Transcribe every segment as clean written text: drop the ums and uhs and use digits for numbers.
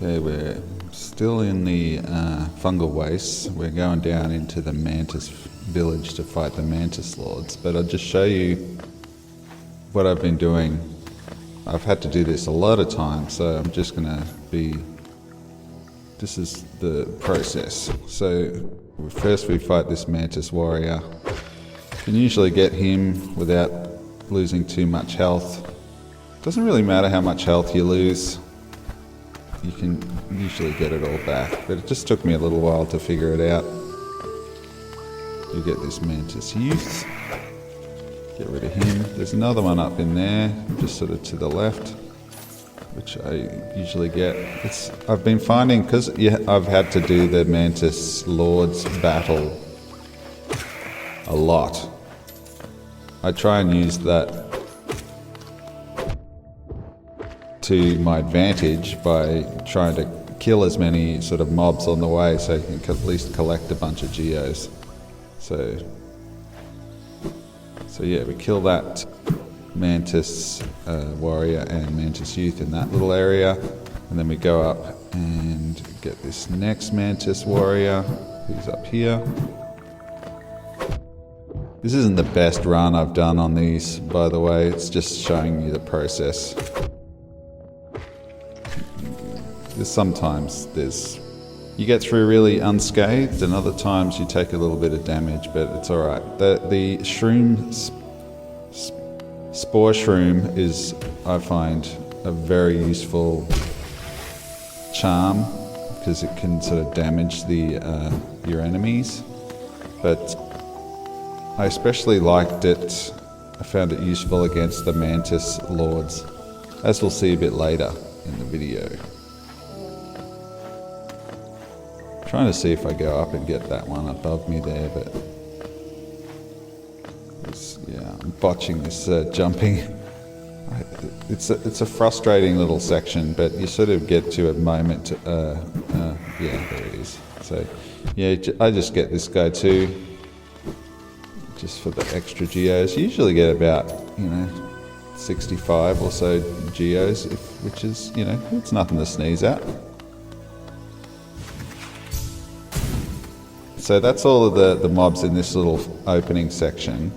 Okay, we're still in the fungal wastes. We're going down into the Mantis village to fight the Mantis Lords, but I'll just show you what I've been doing. I've had to do this a lot of times, so I'm just gonna this is the process. So first we fight this Mantis warrior. You can usually get him without losing too much health. Doesn't really matter how much health you lose. You can usually get it all back, but it just took me a little while to figure it out. You get this Mantis youth. Get rid of him. There's another one up in there, just sort of to the left, which I usually get. I've been finding, because I've had to do the Mantis Lords battle a lot. I try and use that to my advantage by trying to kill as many sort of mobs on the way so you can at least collect a bunch of geos. So yeah, we kill that Mantis warrior and Mantis youth in that little area, and then we go up and get this next Mantis warrior who's up here. This isn't the best run I've done on these, by the way, it's just showing you the process. Sometimes you get through really unscathed, and other times you take a little bit of damage, but it's alright. The shroom, spore shroom is, I find, a very useful charm, because it can sort of damage your enemies. But I especially liked it, I found it useful against the Mantis Lords, as we'll see a bit later in the video. Trying to see if I go up and get that one above me there, but yeah, I'm botching this jumping. It's a frustrating little section, but you sort of get to a moment. Yeah, there it is. So yeah, I just get this guy too, just for the extra geos. You usually get about 65 or so geos, which is it's nothing to sneeze at. So that's all of the mobs in this little opening section.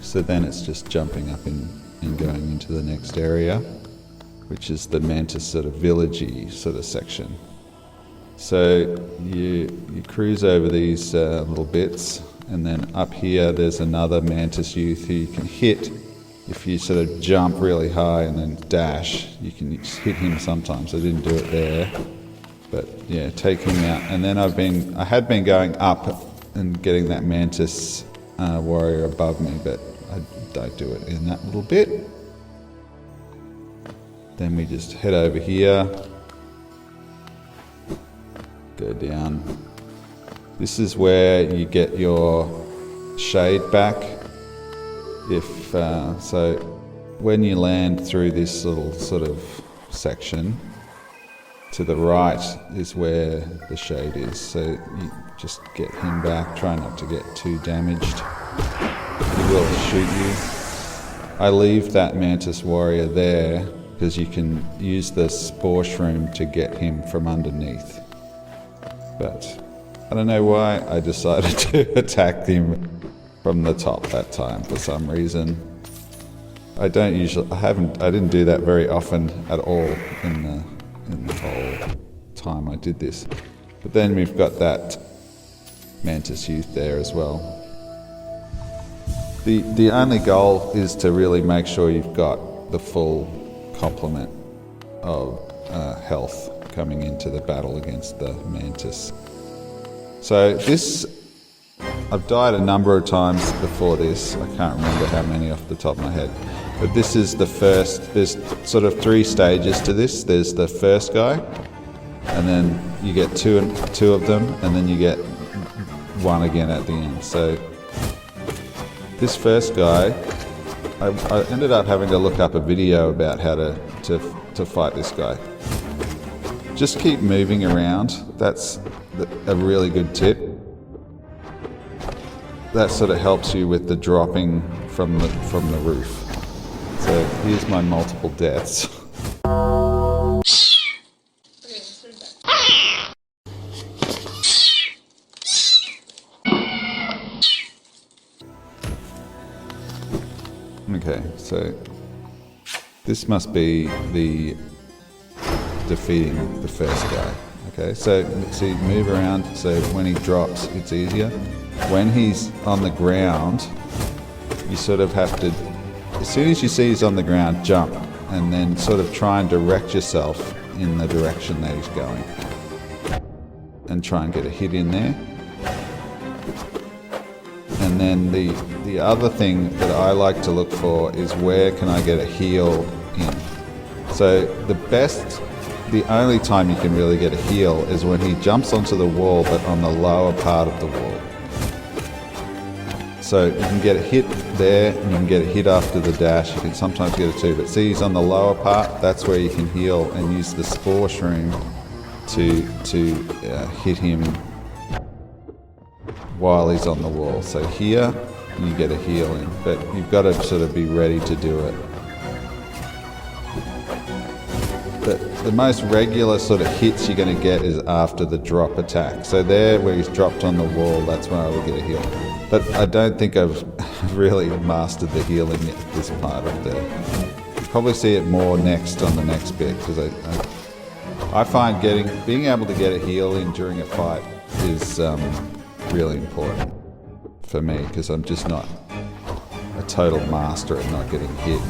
So then it's just jumping up and going into the next area, which is the Mantis sort of villagey sort of section. So you cruise over these little bits, and then up here there's another Mantis youth who you can hit if you sort of jump really high and then dash. You can just hit him sometimes. I didn't do it there. But yeah, take him out, and then I had been going up and getting that Mantis warrior above me, but I don't do it in that little bit. Then we just head over here, go down. This is where you get your shade back. So when you land through this little sort of section, to the right is where the shade is, so you just get him back. Try not to get too damaged. He will shoot you. I leave that Mantis warrior there because you can use the spore shroom to get him from underneath. But I don't know why I decided to attack him from the top that time for some reason. I didn't do that very often at all in the whole time I did this. But then we've got that Mantis youth there as well. The only goal is to really make sure you've got the full complement of health coming into the battle against the Mantis. So I've died a number of times before this. I can't remember how many off the top of my head. But this is the first. There's sort of 3 stages to this. There's the first guy, and then you get two of them, and then you get one again at the end. So this first guy, I ended up having to look up a video about how to fight this guy. Just keep moving around. That's a really good tip. That sort of helps you with the dropping from the roof. So here's my multiple deaths. this must be the defeating the first guy. Okay, so see, move around, so when he drops, it's easier. When he's on the ground, you sort of have to, as soon as you see he's on the ground, jump, and then sort of try and direct yourself in the direction that he's going. And try and get a hit in there. And then the other thing that I like to look for is where can I get a heal in. So the only time you can really get a heal is when he jumps onto the wall, but on the lower part of the wall. So you can get a hit there, and you can get a hit after the dash. You can sometimes get a 2, but see, he's on the lower part. That's where you can heal and use the Spore Shroom to hit him while he's on the wall. So here, you get a heal in, but you've got to sort of be ready to do it. The most regular sort of hits you're going to get is after the drop attack. So there, where he's dropped on the wall, that's when I will get a heal. But I don't think I've really mastered the healing at this part of the... You'll probably see it more next on the next bit, because I find being able to get a heal in during a fight is really important for me, because I'm just not a total master at not getting hit.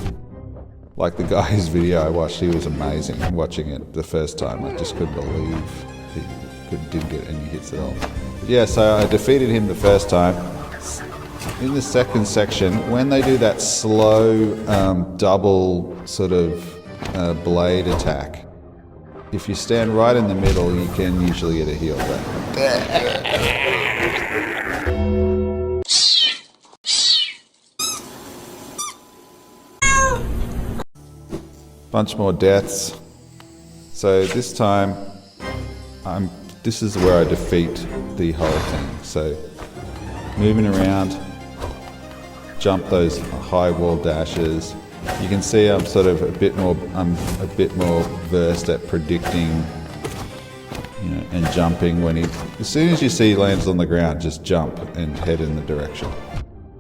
Like the guy's video I watched, he was amazing. Watching it the first time, I just couldn't believe he didn't get any hits at all. But yeah, so I defeated him the first time. In the second section, when they do that slow double sort of blade attack, if you stand right in the middle, you can usually get a heal back. Bunch more deaths. So this time, this is where I defeat the whole thing. So moving around, jump those high wall dashes. You can see I'm a bit more versed at predicting, and jumping when as soon as you see he lands on the ground, just jump and head in the direction.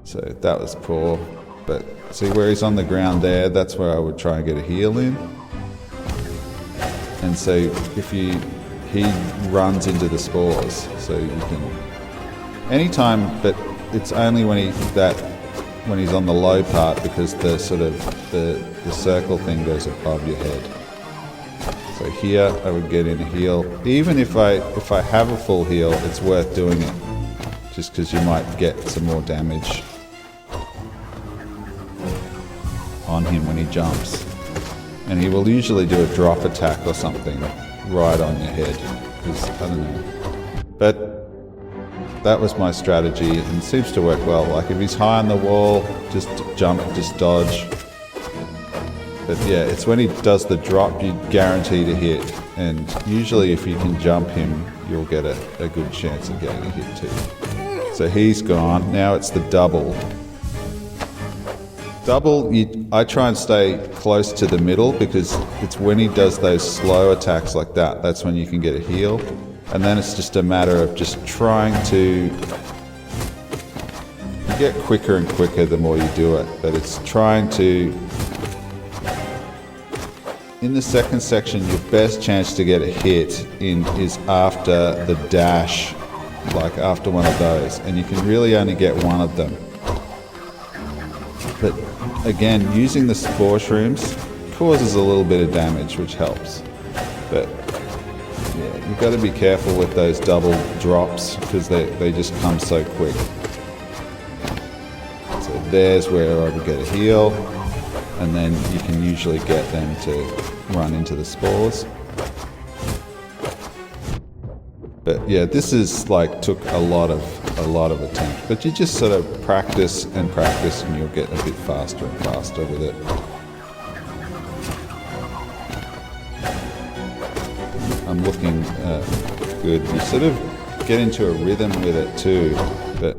So that was poor, but see where he's on the ground there, that's where I would try and get a heal in. And so if he runs into the spores, so you can, anytime, but it's only when he's on the low part, because the circle thing goes above your head. So here I would get in a heal. Even if I have a full heal, it's worth doing it, just because you might get some more damage on him when he jumps. And he will usually do a drop attack or something right on your head, because I don't know. But that was my strategy, and it seems to work well. Like if he's high on the wall, just jump, just dodge. But yeah, it's when he does the drop, you guarantee to hit. And usually if you can jump him, you'll get a good chance of getting a hit too. So he's gone. Now it's the double. Double, I try and stay close to the middle, because it's when he does those slow attacks like that, that's when you can get a heal. And then it's just a matter of just trying to... You get quicker and quicker the more you do it, but it's trying to... In the second section, your best chance to get a hit in is after the dash, like after one of those, and you can really only get one of them. But again, using the Spore Shrooms causes a little bit of damage, which helps. But yeah, you've got to be careful with those double drops, because they just come so quick. So there's where I would get a heal, and then you can usually get them to run into the spores. But yeah, this is like took a lot of attempt, but you just sort of practice and practice, and you'll get a bit faster and faster with it. I'm looking good. You sort of get into a rhythm with it too, but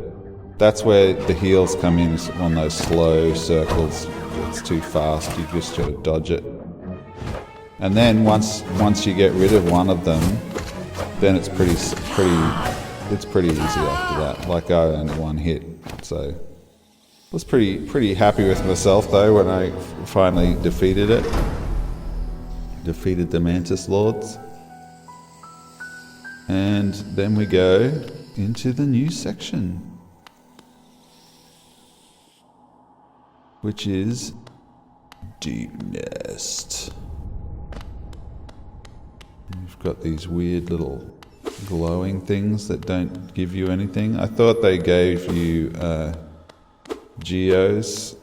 that's where the heals come in, on those slow circles. It's too fast, you just got to dodge it. And then once you get rid of one of them, then it's pretty easy after that. Like I only one hit, so Was pretty happy with myself though when I finally defeated it. Defeated the Mantis Lords. And then we go into the new section, which is Deepnest. You've got these weird little glowing things that don't give you anything. I thought they gave you Geo's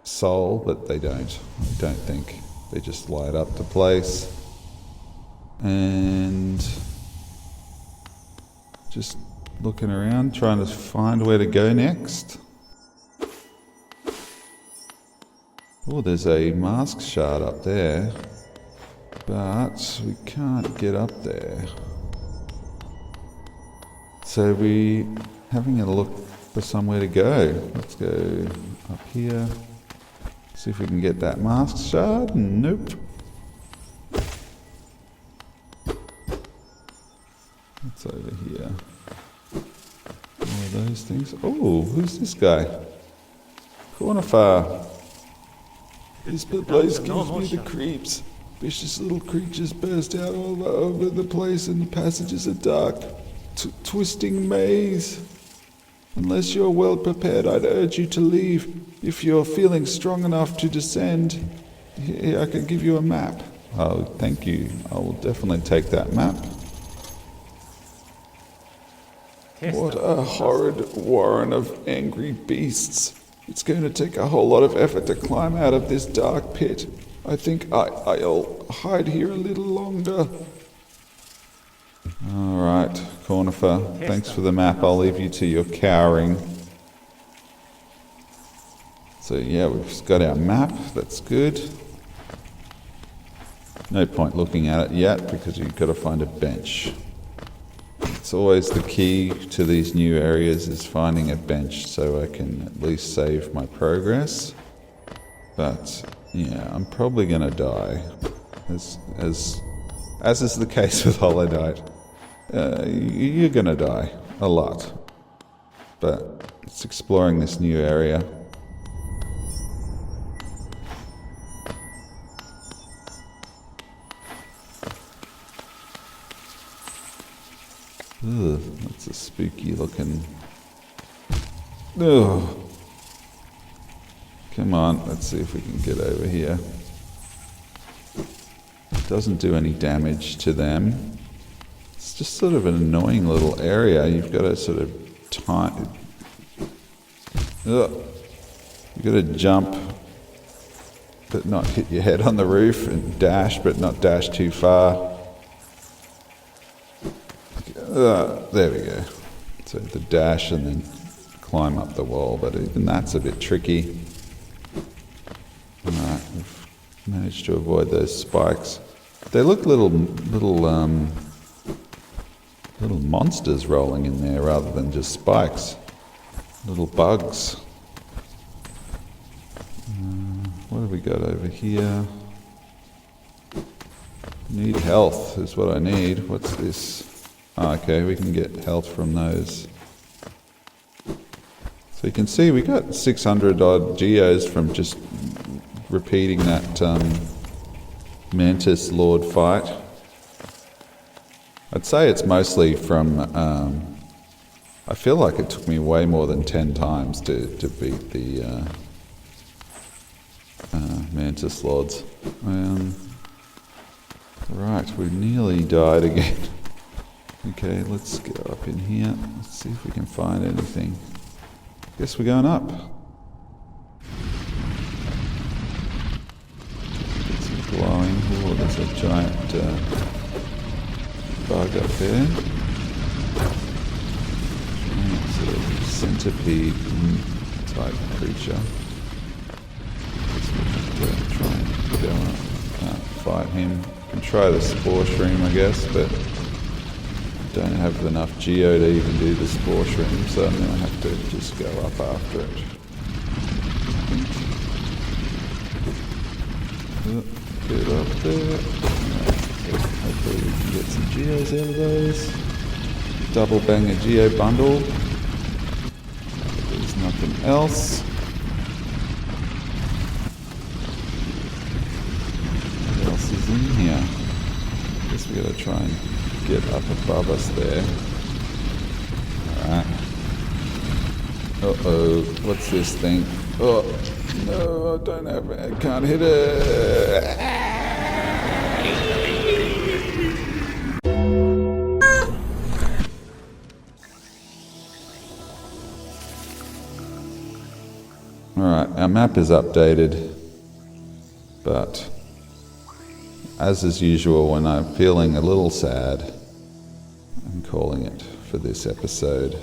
soul, but they don't. I don't think. They just light up the place. And just looking around, trying to find where to go next. Oh, there's a mask shard up there, but we can't get up there. So we having a look for somewhere to go. Let's go up here. See if we can get that mask shard. Nope. What's over here? All those things. Oh, who's this guy? Cornifar. This place gives me the creeps. Vicious little creatures burst out all over the place and the passages are dark. Twisting maze. Unless you're well prepared, I'd urge you to leave. If you're feeling strong enough to descend, here I can give you a map. Oh, thank you. I will definitely take that map. What a horrid warren of angry beasts. It's going to take a whole lot of effort to climb out of this dark pit. I think I'll hide here a little longer. Alright, Cornifer, thanks for the map. I'll leave you to your cowering. So yeah, we've got our map. That's good. No point looking at it yet because you've got to find a bench. It's always the key to these new areas is finding a bench so I can at least save my progress. But yeah, I'm probably going to die. As is the case with Hollow Knight. You're going to die a lot. But it's exploring this new area. Ugh, that's a spooky looking... Ugh. Come on, let's see if we can get over here. It doesn't do any damage to them. It's just sort of an annoying little area. You've got to sort of time... Ugh. You've got to jump, but not hit your head on the roof, and dash, but not dash too far. There we go. So the dash and then climb up the wall, but even that's a bit tricky. Alright, we've managed to avoid those spikes. They look little monsters rolling in there rather than just spikes. Little bugs. What have we got over here? Need health is what I need. What's this? Oh, okay, we can get health from those. So you can see we got 600 odd geos from just repeating that Mantis Lord fight. I'd say it's mostly from... I feel like it took me way more than 10 times to beat the Mantis Lords. Right, we nearly died again. Okay, let's go up in here. Let's see if we can find anything. Guess we're going up. Get some glowing. Oh, there's a giant bug up there. Giant sort of centipede type creature. Guess we'll have to try and go up. Can't fight him. Can try the spore shroom, I guess, but don't have enough geo to even do the spore shroom, so I'm going to have to just go up after it. Get up there. Hopefully we can get some geos out of those. Double banger geo bundle. There's Nothing else. What else is in here? Guess we gotta try and get up above us there. Alright. Uh-oh, what's this thing? Oh, no, I don't have it. I can't hit it. Alright, our map is updated, but as is usual when I'm feeling a little sad, I'm calling it for this episode.